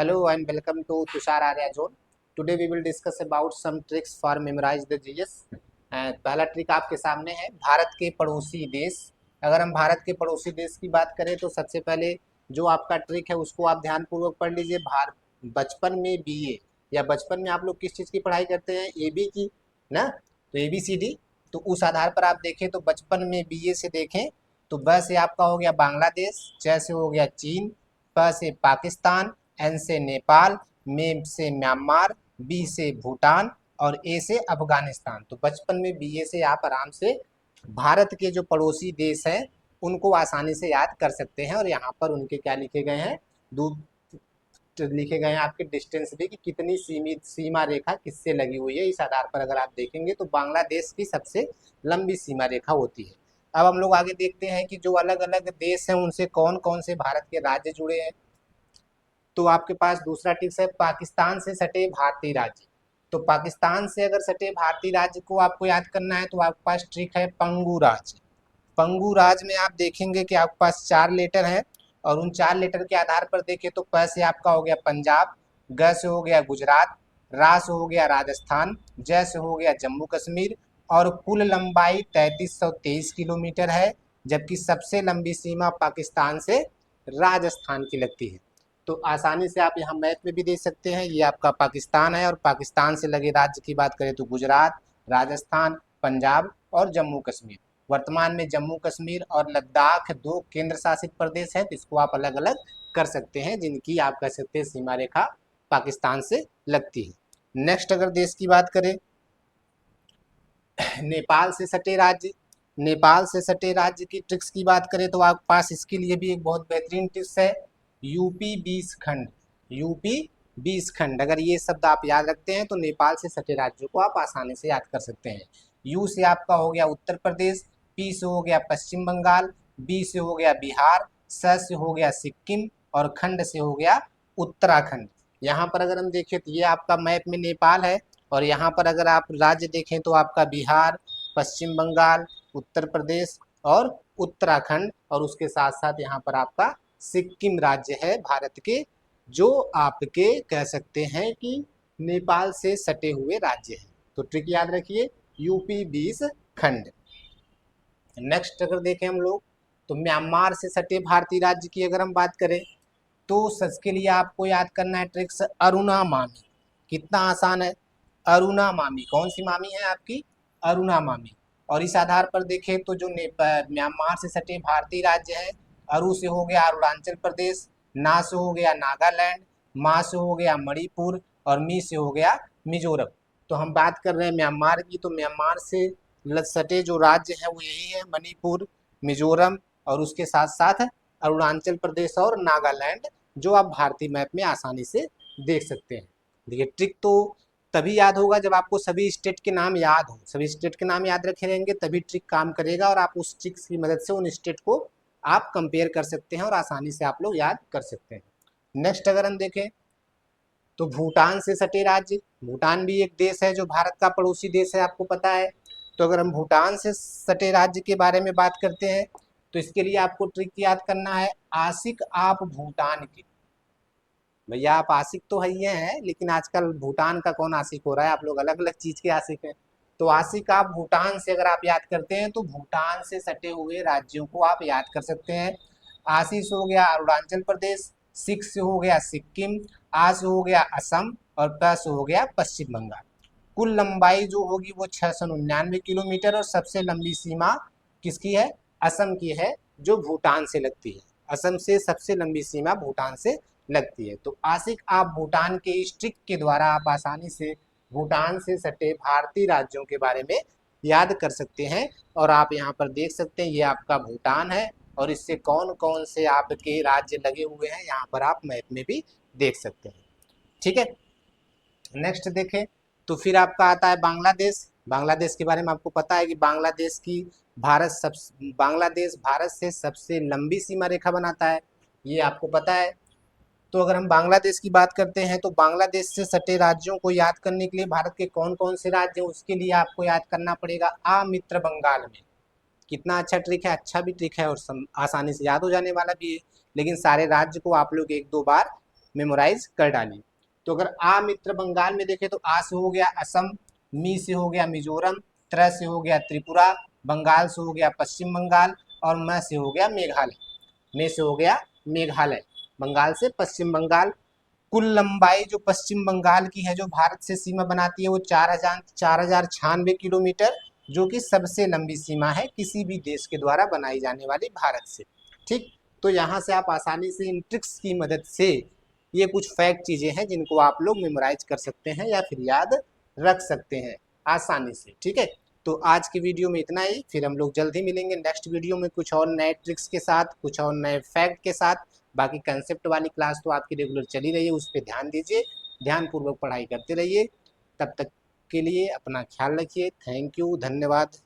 Hello and welcome to Tushar Arya Zone. Today we will discuss about some tricks for memorize the GS. पहला trick आपके सामने है भारत के पड़ोसी देश। अगर हम भारत के पड़ोसी देश की बात करें तो सबसे पहले जो आपका ट्रिक है उसको आप ध्यानपूर्वक पढ़ लीजिए। बचपन में बीए या बचपन में आप लोग किस चीज़ की पढ़ाई करते हैं, एबी की ना, तो एबीसीडी। तो उस आधार पर आप देखें तो बचपन में बीए से देखें तो ब से आपका हो गया बांग्लादेश, च से हो गया चीन, प से पाकिस्तान, एन से नेपाल, मे से म्यांमार, बी से भूटान और ए से अफगानिस्तान। तो बचपन में बीए से आप आराम से भारत के जो पड़ोसी देश हैं उनको आसानी से याद कर सकते हैं। और यहाँ पर उनके क्या लिखे गए हैं, दूर लिखे गए हैं आपके डिस्टेंस भी कि कितनी सीमित सीमा रेखा किससे लगी हुई है। इस आधार पर अगर आप देखेंगे तो बांग्लादेश की सबसे लंबी सीमा रेखा होती है। अब हम लोग आगे देखते हैं कि जो अलग अलग देश हैं उनसे कौन कौन से भारत के राज्य जुड़े हैं। तो आपके पास दूसरा टिप्स है पाकिस्तान से सटे भारतीय राज्य। तो पाकिस्तान से अगर सटे भारतीय राज्य को आपको याद करना है तो आपके पास ट्रिक है पंगू राज्य। पंगू राज्य में आप देखेंगे कि आपके पास 4 लेटर है और उन 4 लेटर के आधार पर देखें तो प से आपका हो गया पंजाब, ग से हो गया गुजरात, रा से हो गया राजस्थान, ज से हो गया जम्मू कश्मीर और कुल लंबाई 3323 किलोमीटर है। जबकि सबसे लंबी सीमा पाकिस्तान से राजस्थान की लगती है। तो आसानी से आप यहाँ मैप में भी देख सकते हैं, ये आपका पाकिस्तान है और पाकिस्तान से लगे राज्य की बात करें तो गुजरात, राजस्थान, पंजाब और जम्मू कश्मीर। वर्तमान में जम्मू कश्मीर और लद्दाख 2 केंद्र शासित प्रदेश हैं, तो इसको आप अलग अलग कर सकते हैं जिनकी आप कह सकते हैं सीमा रेखा पाकिस्तान से लगती है। नेक्स्ट अगर देश की बात करें, नेपाल से सटे राज्य। नेपाल से सटे राज्य की ट्रिक्स की बात करें तो आपके पास इसके लिए भी एक बहुत बेहतरीन ट्रिक्स है, यूपी 20 खंड। यूपी 20 खंड अगर ये शब्द आप याद रखते हैं तो नेपाल से सटे राज्यों को आप आसानी से याद कर सकते हैं। यू से आपका हो गया उत्तर प्रदेश, पी से हो गया पश्चिम बंगाल, बी से हो गया बिहार, स से हो गया सिक्किम और खंड से हो गया उत्तराखंड। यहाँ पर अगर हम देखें तो ये आपका मैप में नेपाल है और यहाँ पर अगर आप राज्य देखें तो आपका बिहार, पश्चिम बंगाल, उत्तर प्रदेश और उत्तराखंड और उसके साथ साथ यहाँ पर आपका सिक्किम राज्य है भारत के, जो आपके कह सकते हैं कि नेपाल से सटे हुए राज्य हैं। तो ट्रिक याद रखिए, यूपी 20 खंड। नेक्स्ट अगर देखें हम लोग तो म्यांमार से सटे भारतीय राज्य की अगर हम बात करें तो सच के लिए आपको याद करना है ट्रिक्स अरुणा मामी। कितना आसान है, अरुणा मामी। कौन सी मामी है आपकी, अरुणा मामी। और इस आधार पर देखें तो जो म्यांमार से सटे भारतीय राज्य है, अरु से हो गया अरुणाचल प्रदेश, ना से हो गया नागालैंड, मा से हो गया मणिपुर और मी से हो गया मिजोरम। तो हम बात कर रहे हैं म्यांमार की, तो म्यांमार से सटे जो राज्य हैं वो यही है, मणिपुर, मिजोरम और उसके साथ साथ अरुणाचल प्रदेश और नागालैंड, जो आप भारतीय मैप में आसानी से देख सकते हैं। देखिए ट्रिक तो तभी याद होगा जब आपको सभी स्टेट के नाम याद हो। सभी स्टेट के नाम याद रखे रहेंगे तभी ट्रिक काम करेगा और आप उस ट्रिक्स की मदद से उन स्टेट को आप कंपेयर कर सकते हैं और आसानी से आप लोग याद कर सकते हैं। नेक्स्ट अगर हम देखें तो भूटान से सटे राज्य। भूटान भी एक देश है जो भारत का पड़ोसी देश है, आपको पता है। तो अगर हम भूटान से सटे राज्य के बारे में बात करते हैं तो इसके लिए आपको ट्रिक याद करना है, आशिक आप भूटान के। भैया आप आशिक तो है ही हैं, लेकिन आजकल भूटान का कौन आशिक हो रहा है, आप लोग अलग अलग चीज के आशिक हैं। तो आशिक आप भूटान से अगर आप याद करते हैं तो भूटान से सटे हुए राज्यों को आप याद कर सकते हैं। आशी से हो गया अरुणाचल प्रदेश, सिक से हो गया सिक्किम, आ से हो गया असम और प से हो गया पश्चिम बंगाल। कुल लंबाई जो होगी वो 699 किलोमीटर और सबसे लंबी सीमा किसकी है, असम की है, जो भूटान से लगती है। असम से सबसे लंबी सीमा भूटान से लगती है। तो आशिक आप भूटान के इस ट्रिक के द्वारा आप आसानी से भूटान से सटे भारतीय राज्यों के बारे में याद कर सकते हैं। और आप यहाँ पर देख सकते हैं ये आपका भूटान है और इससे कौन कौन से आपके राज्य लगे हुए हैं यहाँ पर आप मैप में भी देख सकते हैं। ठीक है, नेक्स्ट देखें तो फिर आपका आता है बांग्लादेश। बांग्लादेश के बारे में आपको पता है कि बांग्लादेश भारत से सबसे लंबी सीमा रेखा बनाता है, ये आपको पता है। तो अगर हम बांग्लादेश की बात करते हैं तो बांग्लादेश से सटे राज्यों को याद करने के लिए भारत के कौन कौन से राज्य हैं उसके लिए आपको याद करना पड़ेगा आ मित्र बंगाल में। कितना अच्छा ट्रिक है, अच्छा भी ट्रिक है और आसानी से याद हो जाने वाला भी है। लेकिन सारे राज्य को आप लोग एक दो बार मेमोराइज कर डालिए। तो अगर आ मित्र बंगाल में देखें तो आ से हो गया असम, मी से हो गया मिजोरम, त्र से हो गया त्रिपुरा, बंगाल से हो गया पश्चिम बंगाल और म से हो गया मेघालय। में से हो गया मेघालय, बंगाल से पश्चिम बंगाल। कुल लंबाई जो पश्चिम बंगाल की है जो भारत से सीमा बनाती है वो 4096 किलोमीटर, जो कि सबसे लंबी सीमा है किसी भी देश के द्वारा बनाई जाने वाली भारत से। ठीक, तो यहाँ से आप आसानी से इन ट्रिक्स की मदद से ये कुछ फैक्ट चीज़ें हैं जिनको आप लोग मेमोराइज कर सकते हैं या फिर याद रख सकते हैं आसानी से। ठीक है, तो आज की वीडियो में इतना ही, फिर हम लोग जल्द ही मिलेंगे नेक्स्ट वीडियो में कुछ और नए ट्रिक्स के साथ, कुछ और नए फैक्ट के साथ। बाकी कंसेप्ट वाली क्लास तो आपकी रेगुलर चली रही है, उस पर ध्यान दीजिए, ध्यानपूर्वक पढ़ाई करते रहिए। तब तक के लिए अपना ख्याल रखिए। थैंक यू, धन्यवाद।